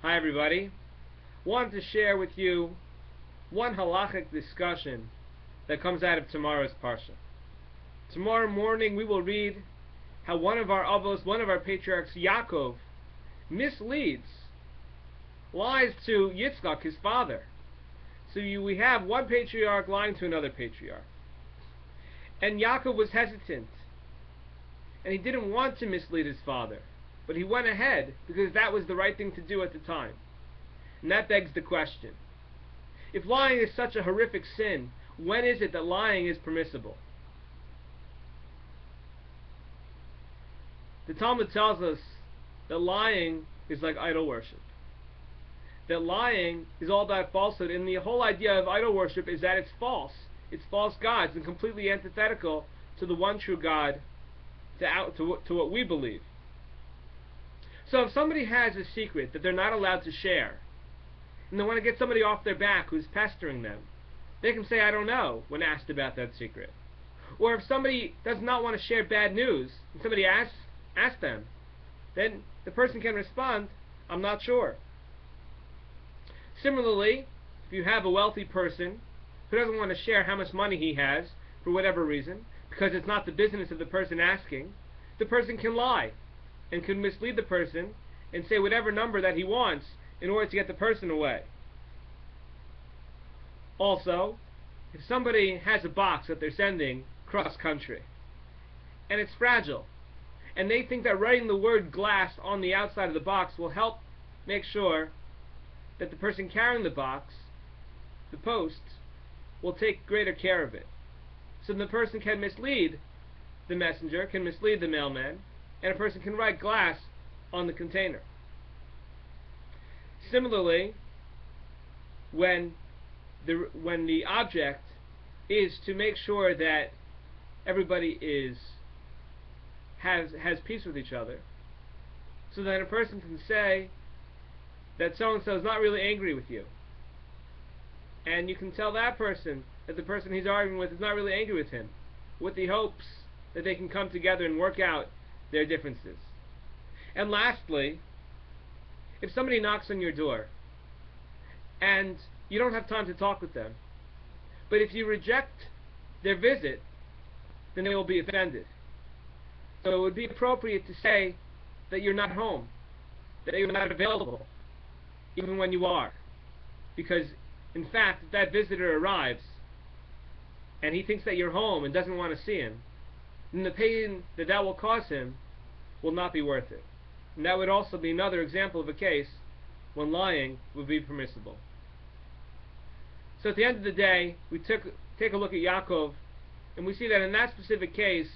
Hi everybody. Wanted to share with you one halachic discussion that comes out of tomorrow's parsha. Tomorrow morning we will read how one of our avos, one of our patriarchs, Yaakov, misleads, lies to Yitzchak, his father. So we have one patriarch lying to another patriarch. And Yaakov was hesitant, and he didn't want to mislead his father, but he went ahead because that was the right thing to do at the time. And that begs the question, if lying is such a horrific sin, when is it that lying is permissible? The Talmud tells us that lying is like idol worship. That lying is all about falsehood, and the whole idea of idol worship is that it's false. It's false gods and completely antithetical to the one true God, to what we believe. So if somebody has a secret that they're not allowed to share, and they want to get somebody off their back who's pestering them, they can say, I don't know, when asked about that secret. Or if somebody does not want to share bad news, and somebody asks them, then the person can respond, I'm not sure. Similarly, if you have a wealthy person who doesn't want to share how much money he has, for whatever reason, because it's not the business of the person asking, the person can lie and can mislead the person and say whatever number that he wants in order to get the person away. Also, if somebody has a box that they're sending cross country and it's fragile, and they think that writing the word glass on the outside of the box will help make sure that the person carrying the box, the post, will take greater care of it. So the person can mislead the messenger, can mislead the mailman, and a person can write glass on the container. Similarly, when the object is to make sure that everybody has peace with each other, so that a person can say that so-and-so is not really angry with you, and you can tell that person that the person he's arguing with is not really angry with him, with the hopes that they can come together and work out their differences. And lastly, if somebody knocks on your door and you don't have time to talk with them, but if you reject their visit, then they will be offended. So it would be appropriate to say that you're not home, that you're not available, even when you are. Because, in fact, if that visitor arrives and he thinks that you're home and doesn't want to see him, then the pain that will cause him will not be worth it. And that would also be another example of a case when lying would be permissible. So at the end of the day, we take a look at Yaakov, and we see that in that specific case,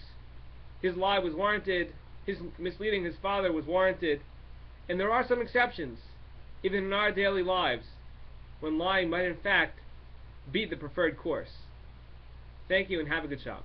his lie was warranted, his misleading his father was warranted, and there are some exceptions, even in our daily lives, when lying might in fact be the preferred course. Thank you and have a good Shabbos.